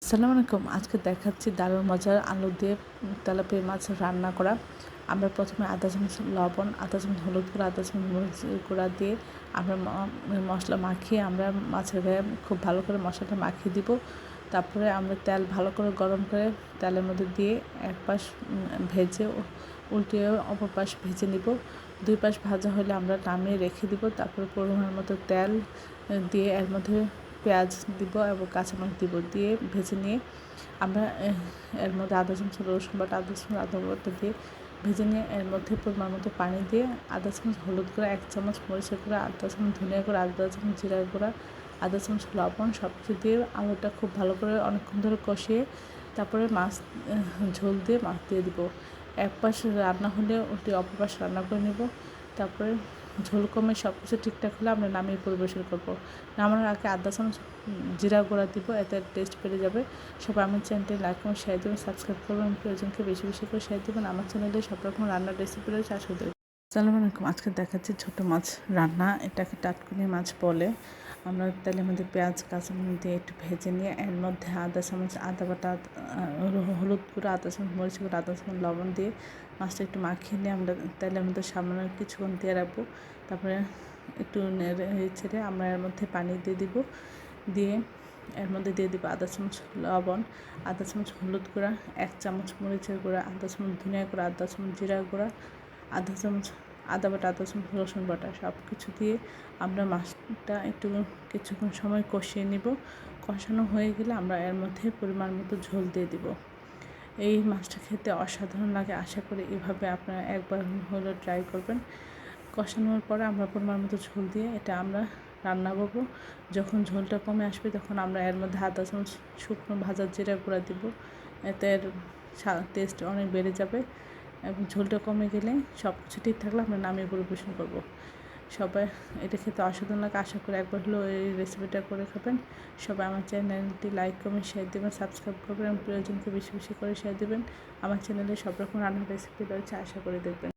আসসালামু আলাইকুম। আজকে দেখাচ্ছি দারুণ মজার আলু দিয়ে তেলাপিয়া মাছ রান্না করা। আমরা প্রথমে আদা চামচ লবণ, আদা চামচ হলুদ গুঁড়া, আদা চামচ মরিচ গুঁড়া দিয়ে আমরা মশলা মাখিয়ে আমরা মাছের গায়ে খুব ভালো করে মশলাটা মাখিয়ে দিব। তারপরে আমরা তেল ভালো করে গরম করে তেলের মধ্যে দিয়ে এক পাশ ভেজে উল্টিয়ে অপর পাশ ভেজে নিব। দুই পাশ ভাজা হলে আমরা নামিয়ে রেখে দিব। তারপরে পরিমাণ মতো তেল দিয়ে এর মধ্যে পেঁয়াজ দিব এবং কাঁচামরিচ দিব, দিয়ে ভেজে নিয়ে আমরা এর মধ্যে আদা চামচ রসুন বাটা, আদা চামচ আদা বাটা দিয়ে ভেজে নিয়ে এর মধ্যে পরিমাণ মতো পানি দিয়ে আদা চামচ হলুদ গুঁড়া, 1 চামচ মরিচের গুঁড়া, আদা চামচ ধনিয়া গুঁড়া, আদা চামচ জিরা গুঁড়া, আদা চামচ লবণ সব কিছু দিয়ে আলুটা খুব ভালো করে অনেকক্ষণ ধরে কষিয়ে তারপরে মাছ ঝোল দিয়ে মাছ দিয়ে দিব। এক পাশ রান্না হলে ওটি অপর পাশ রান্না করে নেব। তারপরে ঝোল কমে সব কিছু ঠিকঠাক হলে আমরা নামিয়ে পরিবেশন করবো। নামানোর আগে আদা চামচ জিরা গুঁড়া দিব, এতে টেস্ট বেড়ে যাবে। সবাই আমার চ্যানেলটি লাইক এবং শেয়ার দেবেন, সাবস্ক্রাইব করবেন, প্রয়োজনকে বেশি বেশি করে শেয়ার দেবেন। আমার চ্যানেলে সব রকম রান্নার রেসিপি রয়েছে, আশা করি। আসসালামু আলাইকুম। আজকে দেখাচ্ছি ছোটো মাছ রান্না, এটাকে টাটকুনি মাছ বলে। আমরা তেলের মধ্যে পেঁয়াজ কাঁচামরিচ দিয়ে একটু ভেজে নিয়ে এর মধ্যে আদা চামচ আদা বাটা, হলুদ গুঁড়ো, আদা চামচ মরিচ গুঁড়ো, আদা চামচ লবণ দিয়ে মাছটা একটু মাখিয়ে নিয়ে আমরা তেলের মধ্যে সামান্য কিছুক্ষণ দিয়ে রাখবো। তারপরে একটু নেড়ে ছেড়ে আমরা এর মধ্যে পানি দিয়ে দিব, দিয়ে এর মধ্যে দিয়ে দিব আদা চামচ লবণ, আদা চামচ হলুদ গুঁড়া, 1 চামচ মরিচের গুঁড়া, আদা চামচ ধনিয়া গুঁড়া, আদা চামচ জিরা গুঁড়া, আধা চামচ আদা বাটা, আদা চামচ রসুন বাটা সব কিছু দিয়ে আমরা মাছটা একটু কিছুক্ষণ সময় কষিয়ে নিব। কষানো হয়ে গেলে আমরা এর মধ্যে পরিমাণ মতো ঝোল দিয়ে দিব। এই মাছটা খেতে অসাধারণ লাগে, আশা করি এভাবে আপনারা একবার হলেও ট্রাই করবেন। কষানোর পরে আমরা পরিমাণ মতো ঝোল দিয়ে এটা আমরা রান্না করবো। যখন ঝোলটা কমে আসবে তখন আমরা এর মধ্যে আদা চামচ শুকনো ভাজা জিরা গুঁড়া দিব, এতে এর টেস্ট অনেক বেড়ে যাবে। এবং ঝোলটা কমে গেলে সব কিছু ঠিক থাকলে আমরা নামিয়ে পরিবেশন করবো। সবাই এটা খেতে অসাধারণ লাগে, আশা করি একবার হলেও এই রেসিপিটা করে খাবেন। সবাই আমার চ্যানেলটি লাইক কমেন্ট শেয়ার দেবেন, সাবস্ক্রাইব করবেন এবং প্রিয়জনকে বেশি বেশি করে শেয়ার দেবেন। আমার চ্যানেলে সব রকম রান্নার রেসিপি রয়েছে, আশা করি দেখবেন।